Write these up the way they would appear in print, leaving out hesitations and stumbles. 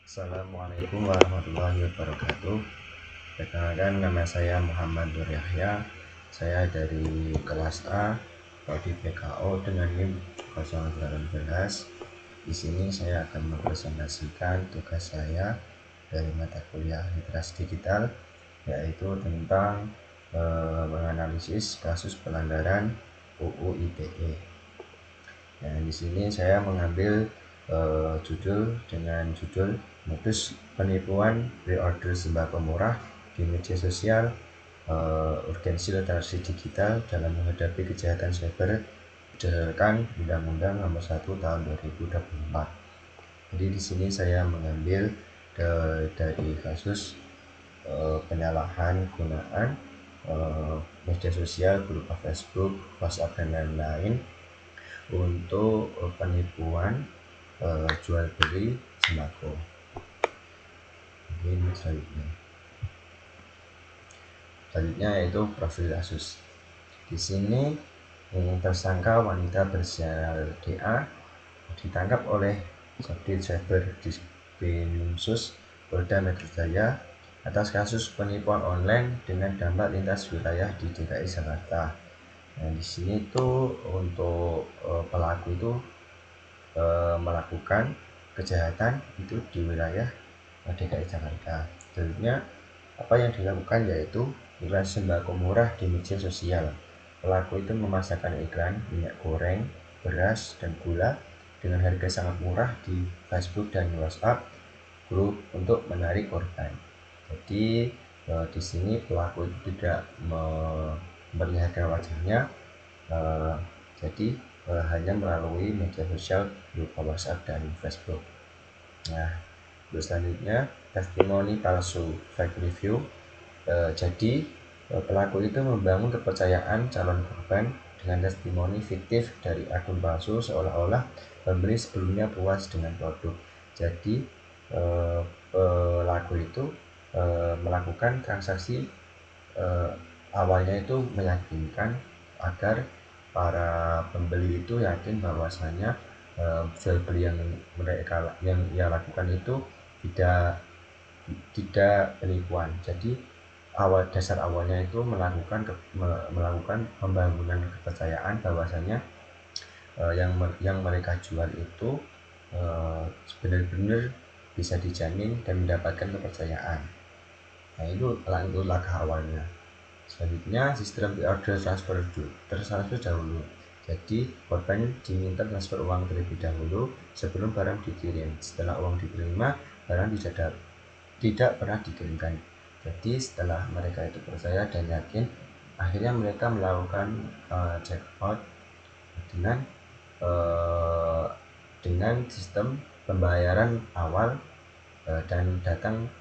Assalamualaikum warahmatullahi wabarakatuh. Perkenalkan, nama saya Muhammad Nur Yahya. Saya dari kelas A prodi PKO dengan NIM 018. Di sini saya akan mempresentasikan tugas saya dari mata kuliah literasi digital, yaitu tentang menganalisis kasus pelanggaran UU ITE. Nah, di sini saya mengambil judul modus penipuan reorder sembako murah di media sosial, urgensi literasi digital dalam menghadapi kejahatan cyber berdasarkan Undang-Undang Nomor 1 Tahun 2024. Jadi di sini saya mengambil dari kasus penyalahan gunaan media sosial berupa Facebook, WhatsApp dan lain-lain untuk penipuan jual beli sembako. Ini selanjutnya yaitu profil kasus. Di sini tersangka wanita berinisial DA ditangkap oleh Subdit Cyber Diskrimsus Polda Metro Jaya atas kasus penipuan online dengan dampak lintas wilayah di DKI Jakarta. Nah, di sini tuh untuk pelaku itu melakukan kejahatan itu di wilayah DKI Jakarta. Selanjutnya apa yang dilakukan yaitu iklan sembako murah di media sosial. Pelaku itu memasarkan iklan minyak goreng, beras, dan gula dengan harga sangat murah di Facebook dan WhatsApp grup untuk menarik korban. Jadi di sini pelaku itu tidak memperlihatkan wajahnya, jadi hanya melalui media sosial berupa WhatsApp dan Facebook. Nah, terus selanjutnya testimoni palsu fake review. Jadi pelaku itu membangun kepercayaan calon korban dengan testimoni fiktif dari akun palsu seolah-olah pembeli sebelumnya puas dengan produk. Jadi pelaku itu melakukan transaksi awalnya itu meyakinkan agar para pembeli itu yakin bahwasanya jual beli yang ia lakukan itu tidak penipuan. Jadi dasar awalnya itu melakukan pembangunan kepercayaan bahwasanya yang mereka jual itu benar-benar bisa dijamin dan mendapatkan kepercayaan. Nah, itu langkah awalnya. Selanjutnya sistem order transfer dahulu. Jadi korban diminta transfer uang terlebih dahulu sebelum barang dikirim. Setelah uang diterima, barang tidak pernah dikirimkan. Jadi setelah mereka itu percaya dan yakin, akhirnya mereka melakukan check out dengan sistem pembayaran awal dan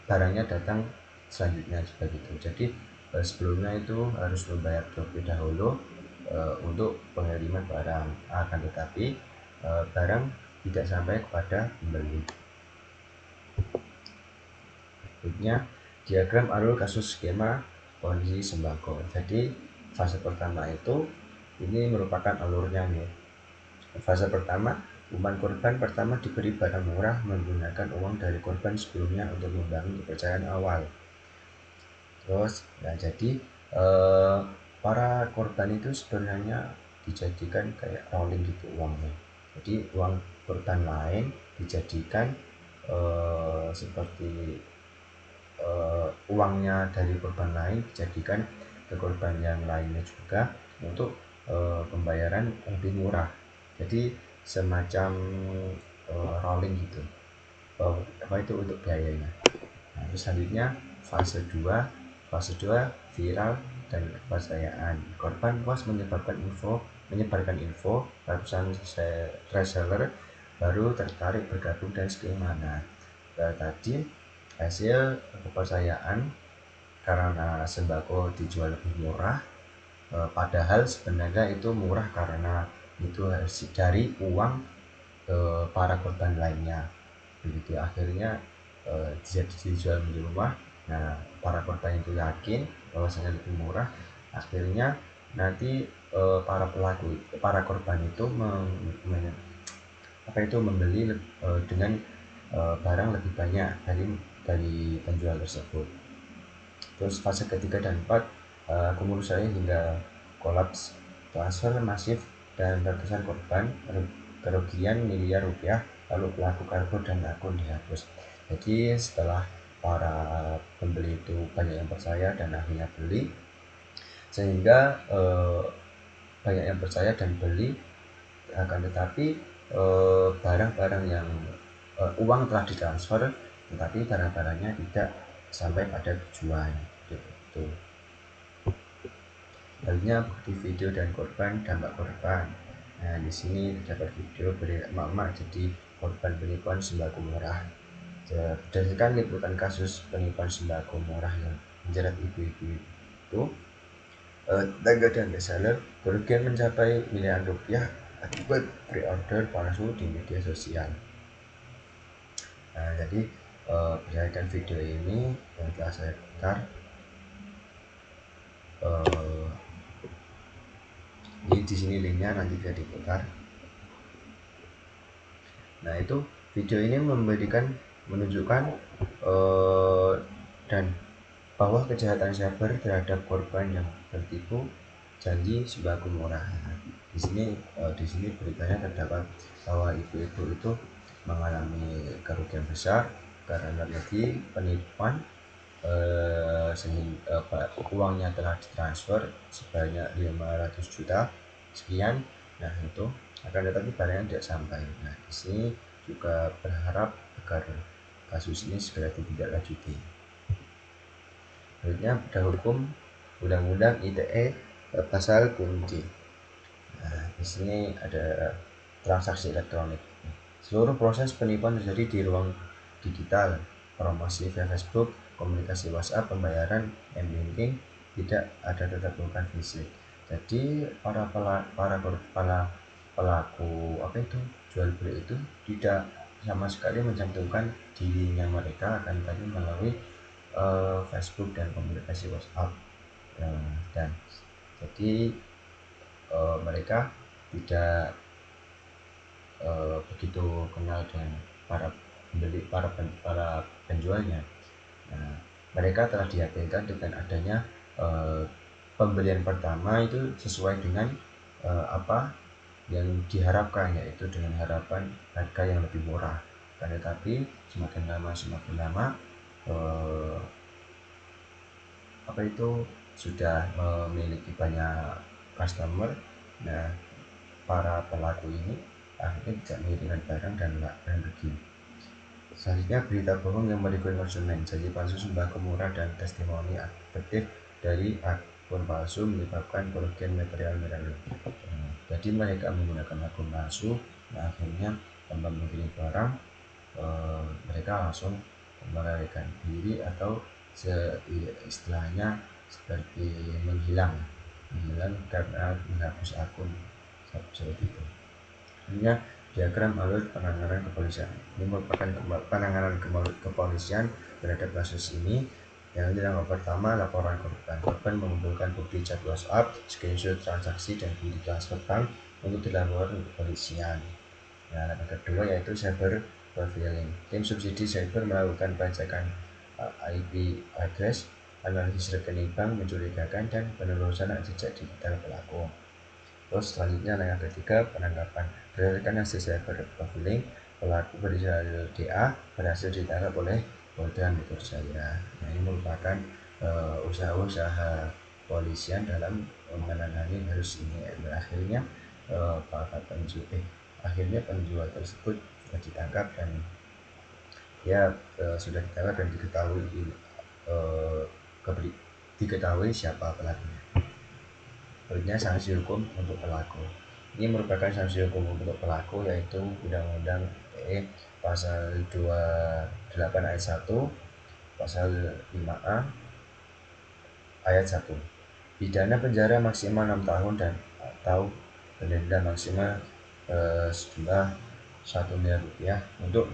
barangnya datang selanjutnya seperti itu. Jadi sebelumnya itu harus membayar terlebih dahulu untuk pengiriman barang, akan tetapi barang tidak sampai kepada pembeli. Berikutnya diagram alur kasus skema kondisi sembako. Jadi fase pertama itu ini merupakan alurnya nih. Fase pertama, umpan korban pertama diberi barang murah menggunakan uang dari korban sebelumnya untuk membangun kepercayaan awal. Terus, nah jadi para korban itu sebenarnya dijadikan kayak rolling gitu uangnya. Jadi uang korban lain dijadikan seperti uangnya dari korban lain dijadikan ke korban yang lainnya juga untuk pembayaran lebih murah. Jadi semacam rolling gitu. Apa itu untuk biayanya. Nah, terus selanjutnya fase 2 viral dan kepercayaan. Korban puas menyebarkan info ratusan reseller baru tertarik bergabung dan skema. Nah, tadi hasil kepercayaan karena sembako dijual lebih murah, padahal sebenarnya itu murah karena itu dari uang para korban lainnya. Begitu akhirnya dijual di rumah. Nah, para korban itu yakin bahwasanya lebih murah. Akhirnya nanti para korban itu membeli dengan barang lebih banyak dari penjual tersebut. Terus fase ketiga dan empat, kumulus saya hingga kolaps, transfer masif dan ratusan korban, kerugian miliar rupiah, lalu pelaku kabur dan akun dihapus. Jadi setelah para pembeli itu banyak yang percaya dan akhirnya beli, sehingga banyak yang percaya dan beli, akan tetapi barang-barang yang uang telah ditransfer tetapi barang-barangnya tidak sampai pada tujuan. Itu halnya bukti video dan korban, dampak korban. Nah, di sini terdapat video emak-emak jadi korban penipuan sembako murah. Berdasarkan liputan kasus penipuan sembako murah yang menjerat ibu-ibu itu, tetangga dan reseller, kerugian mencapai miliaran rupiah akibat pre-order palsu di media sosial. Nah, jadi berdasarkan video ini yang telah saya putar, ini di sini linknya, nanti bisa diputar. Nah, itu video ini menunjukkan dan bahwa kejahatan cyber terhadap korban yang tertipu janji sembako murah. Di sini beritanya terdapat bahwa ibu-ibu itu mengalami kerugian besar karena tadi penipuan, sehingga uangnya telah ditransfer sebanyak 500 juta sekian. Nah, itu akan tetapi barangnya tidak sampai. Nah, di sini juga berharap agar kasus ini segera ditindaklanjuti. Berikutnya pada hukum Undang-Undang ITE pasal kunci. Nah, di sini ada transaksi elektronik. Seluruh proses penipuan terjadi di ruang digital, promosi via Facebook, komunikasi WhatsApp, pembayaran, m-banking, tidak ada tatap muka fisik. Jadi para pelaku jual beli itu tidak sama sekali mencantumkan dirinya mereka, akan tadi melalui Facebook dan komunikasi WhatsApp. Dan jadi mereka tidak begitu kenal dengan para penjualnya. Nah, mereka telah diyakinkan dengan adanya pembelian pertama itu sesuai dengan apa yang diharapkan, yaitu dengan harapan harga yang lebih murah. Tetapi semakin lama sudah memiliki banyak customer. Nah, para pelaku ini akhirnya tidak mengirimkan barang dan pergi. Selanjutnya, berita bohong yang merugikan konsumen, janji palsu sembako murah dan testimoni aktif dari akun palsu menyebabkan kerugian material miliaran. Jadi mereka menggunakan akun palsu, nah akhirnya tanpa mengirim barang, mereka langsung melarikan diri atau istilahnya seperti menghilang karena menghapus akun seperti itu. Ini diagram alur penanganan kepolisian. Ini merupakan penanganan kepolisian terhadap kasus ini. Yang pertama, laporan korban. Korban mengumpulkan bukti chat WhatsApp, screenshot transaksi dan bukti transfer bank untuk dilaporkan ke kepolisian. Nah, yang kedua yaitu cyber profiling. Tim subsidi cyber melakukan pelacakan IP address, analisis rekening bank mencurigakan, dan penelusuran jejak digital pelaku. Terus selanjutnya yang ketiga, penangkapan. Berdasarkan hasil cyber profiling, pelaku berinisial DA berhasil ditangkap oleh Polda Metro Jaya. Nah, ini merupakan usaha-usaha polisian dalam menangani kasus ini. Akhirnya penjual tersebut sudah ditangkap dan diketahui siapa pelakunya. Berikutnya, sanksi hukum untuk pelaku. Ini merupakan sanksi hukum untuk pelaku, yaitu Undang-Undang ITE pasal 28 ayat 1, pasal 5A ayat 1. Pidana penjara maksimal 6 tahun dan atau denda maksimal sejumlah 1 miliar rupiah untuk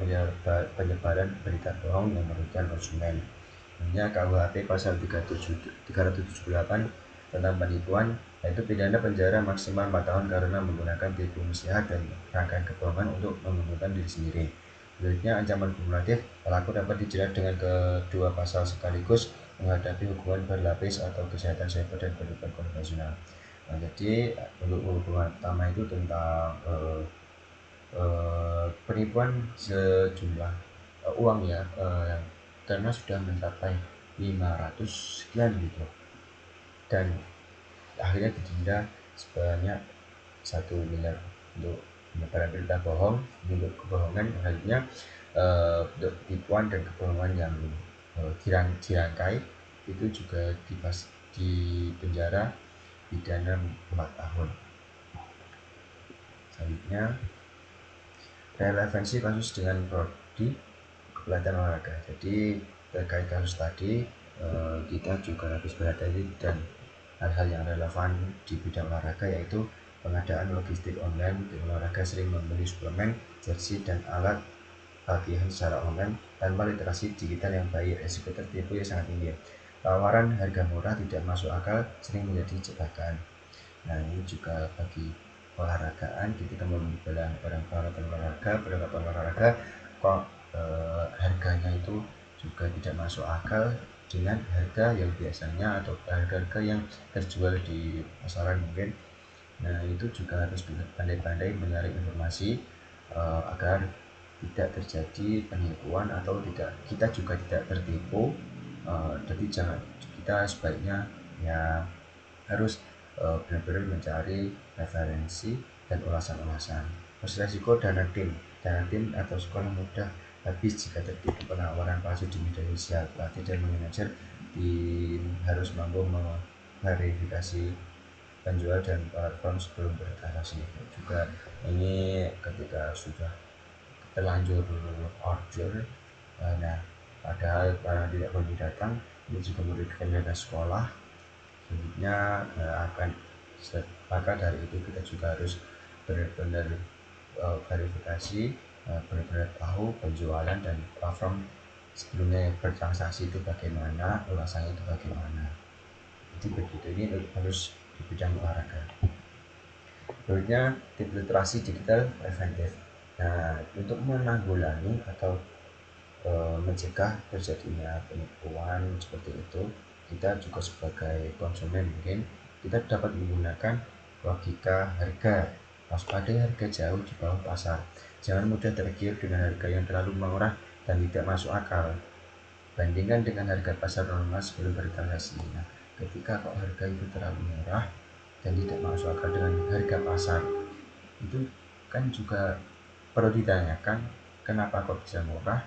penyebaran berita bohong yang merugikan konsumen. Hanya KUHP pasal 378 tentang penipuan, yaitu pidana penjara maksimal 4 tahun karena menggunakan tipu muslihat dan rangkaian kebohongan untuk menguntungkan diri sendiri. Selanjutnya, ancaman kumulatif, pelaku dapat dijerat dengan kedua pasal sekaligus menghadapi hukuman berlapis atau kejahatan cyber dan penipuan konvensional. Nah, jadi untuk hukuman pertama itu tentang penipuan sejumlah uang ya, karena sudah mencapai 500 sekian gitu, dan akhirnya didenda sebanyak 1 miliar untuk penyebaran berita bohong, untuk kebohongan akhirnya untuk penipuan dan kebohongan yang dirangkai itu juga di penjara pidana 4 tahun. Selanjutnya, relevansi kasus dengan prodi kepelatihan olahraga. Jadi terkait kasus tadi kita juga harus berhati-hati dan hal-hal yang relevan di bidang olahraga, yaitu pengadaan logistik online. Tim olahraga sering membeli suplemen, jersey, dan alat latihan secara online tanpa literasi digital yang baik. Risiko tertipu yang sangat tinggi. Tawaran harga murah tidak masuk akal sering menjadi jebakan. Nah, ini juga bagi olahragaan, kita membeli barang perlengkapan olahraga kok harganya itu juga tidak masuk akal dengan harga yang biasanya atau harga yang terjual di pasaran mungkin. Nah, itu juga harus pandai-pandai mencari informasi agar tidak terjadi penipuan atau kita juga tidak tertipu. Jadi kita sebaiknya ya harus benar-benar mencari referensi dan ulasan-ulasan. Terus resiko dana tim atau sekolah mudah habis jika tertipu penawaran palsu di media sosial. Pelatih dan manajer harus mampu memverifikasi penjual dan platform sebelum bertransaksi. Juga ini ketika sudah terlanjur order, nah padahal barang tidak boleh datang, ini juga merugikan dana sekolah. Selanjutnya maka dari itu kita juga harus benar-benar verifikasi, benar-benar tahu penjualan dan platform sebelumnya bertransaksi itu bagaimana, ulasannya itu bagaimana. Jadi begitu, ini harus di bidang olahraga. Berikutnya, tips literasi digital preventif. Nah, untuk menanggulangi atau mencegah terjadinya penipuan seperti itu, kita juga sebagai konsumen mungkin kita dapat menggunakan logika harga. Waspadai harga jauh di bawah pasar. Jangan mudah tergiur dengan harga yang terlalu murah dan tidak masuk akal. Bandingkan dengan harga pasar normal sebelum bertransaksi. Nah, ketika kok harga itu terlalu murah dan tidak masuk akal dengan harga pasar, itu kan juga perlu ditanyakan kenapa kok bisa murah.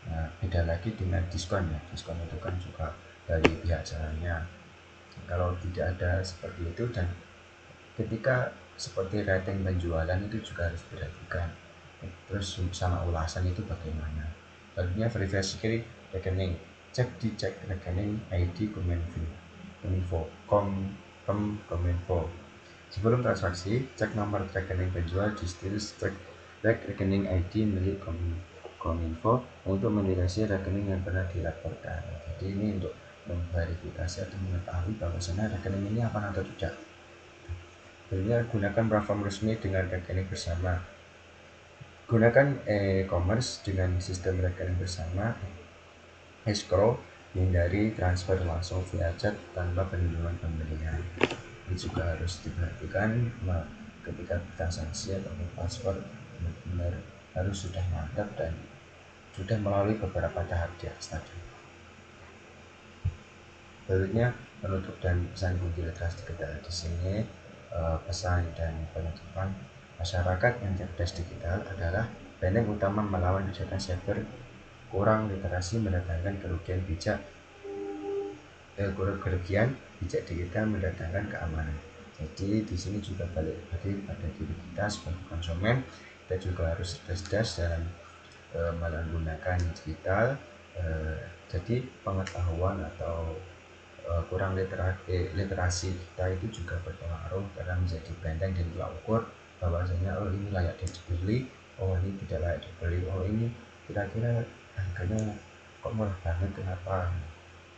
Nah, beda lagi dengan diskon ya. Diskon itu kan juga dari pihak jalannya. Kalau tidak ada seperti itu, dan ketika seperti rating penjualan itu juga harus diperhatikan. Terus sama ulasan itu bagaimana. Selanjutnya, verifikasi rekening. Cek rekening ID Kominfo. Sebelum transaksi, cek nomor rekening penjual, cek rekening ID milik Kominfo untuk memverifikasi rekening yang pernah dilaporkan. Jadi ini untuk memverifikasi atau mengetahui bahwasanya rekening ini aman atau tidak. Berikutnya, gunakan platform resmi dengan rekening bersama. Gunakan e-commerce dengan sistem rekening bersama, escrow, hindari transfer langsung via chat tanpa perlindungan pembelian. Ini juga harus diperhatikan ketika transaksi atau transfer, benar-benar harus sudah mantap dan sudah melalui beberapa tahap di atas tadi. Berikutnya, penutup dan pesan kunci literasi digital. Di sini pesan dan penutupan. Masyarakat yang cerdas digital adalah benteng utama melawan kejahatan cyber. Kurang literasi mendatangkan kerugian bijak digital mendatangkan keamanan. Jadi di sini juga balik lagi pada diri kita sebagai konsumen, kita juga harus cerdas dalam menggunakan digital. Jadi pengetahuan atau kurang literasi kita itu juga berpengaruh karena menjadi benteng dan tolak ukur bahwasanya ini layak dibeli, ini tidak layak dibeli, ini kira-kira harganya kok murah banget, kenapa,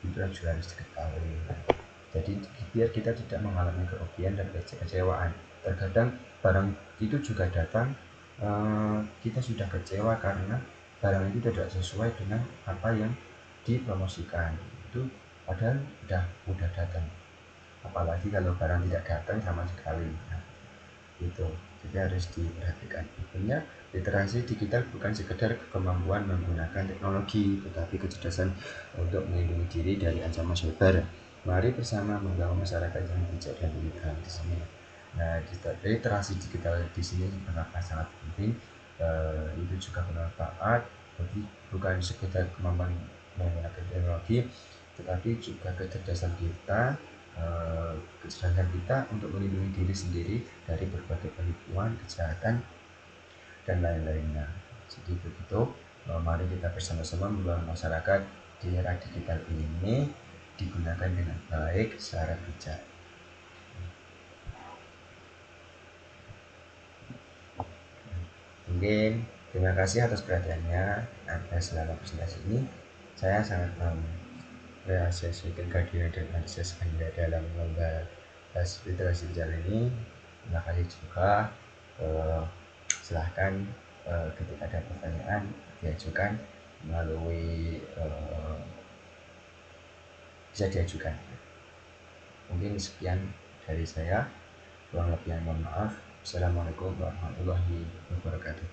itu juga harus diketahui. Jadi biar kita tidak mengalami kerugian dan kekecewaan. Terkadang barang itu juga datang, kita sudah kecewa karena barang itu tidak sesuai dengan apa yang dipromosikan, itu padahal udah datang. Apalagi kalau barang tidak datang sama sekali. Nah, itu jadi harus diperhatikan. Sebenarnya literasi digital bukan sekedar kemampuan menggunakan teknologi, tetapi kecerdasan untuk melindungi diri dari ancaman cyber. Mari bersama membangun masyarakat yang bijak dan digital di sini. Nah, literasi digital di sini merupakan sangat penting. Itu juga bermanfaat, jadi bukan sekedar kemampuan menggunakan teknologi, tetapi juga kecerdasan kita, untuk melindungi diri sendiri dari berbagai penipuan, kejahatan, dan lain-lainnya. Jadi begitu, mari kita bersama-sama membangun masyarakat di era digital ini digunakan dengan baik secara bijak. Mungkin terima kasih atas perhatiannya selama presentasi ini. Saya sangat mengapresiasi kehadiran dan antusias Anda dalam membahas literasi digital ini. Terima kasih juga. Silahkan ketika ada pertanyaan diajukan melalui bisa diajukan. Mungkin sekian dari saya. Kurang lebihnya mohon maaf. Assalamualaikum warahmatullahi wabarakatuh.